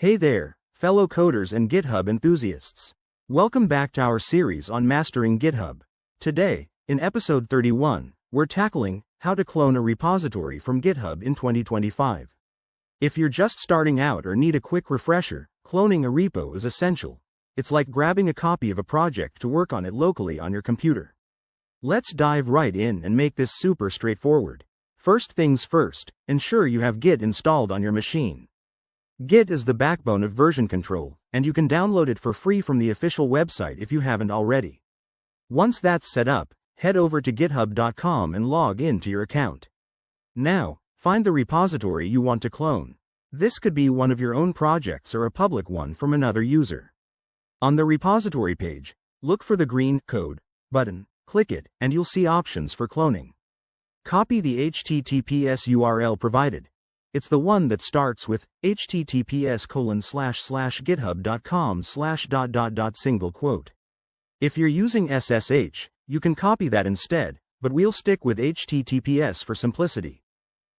Hey there, fellow coders and GitHub enthusiasts. Welcome back to our series on mastering GitHub. Today, in episode 31, we're tackling how to clone a repository from GitHub in 2025. If you're just starting out or need a quick refresher, cloning a repo is essential. It's like grabbing a copy of a project to work on it locally on your computer. Let's dive right in and make this super straightforward. First things first, ensure you have Git installed on your machine. Git is the backbone of version control, and you can download it for free from the official website if you haven't already. Once that's set up, head over to github.com and log in to your account. Now, find the repository you want to clone. This could be one of your own projects or a public one from another user. On the repository page, look for the green Code button, click it, and you'll see options for cloning. Copy the HTTPS URL provided. It's the one that starts with https://github.com/... If you're using SSH, you can copy that instead, but we'll stick with HTTPS for simplicity.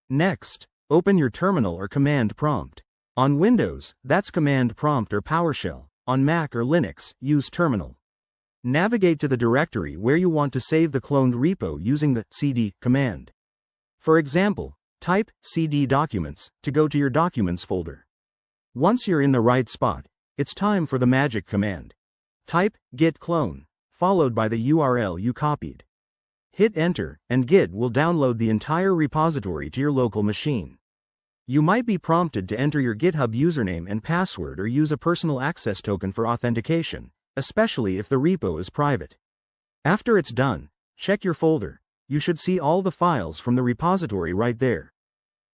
Next, open your terminal or command prompt. On Windows, that's Command Prompt or PowerShell. On Mac or Linux, use Terminal. Navigate to the directory where you want to save the cloned repo using the cd command. For example, type cd documents to go to your documents folder. Once you're in the right spot, it's time for the magic command. Type git clone, followed by the URL you copied. Hit enter, and Git will download the entire repository to your local machine. You might be prompted to enter your GitHub username and password or use a personal access token for authentication, especially if the repo is private. After it's done, check your folder. You should see all the files from the repository right there.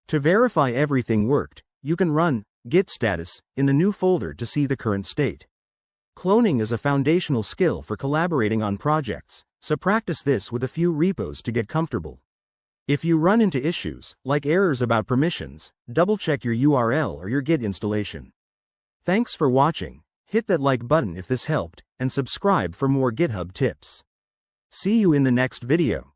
To verify everything worked, you can run git status in the new folder to see the current state. Cloning is a foundational skill for collaborating on projects, so practice this with a few repos to get comfortable. If you run into issues, like errors about permissions, double-check your URL or your Git installation. Thanks for watching. Hit that like button if this helped, and subscribe for more GitHub tips. See you in the next video.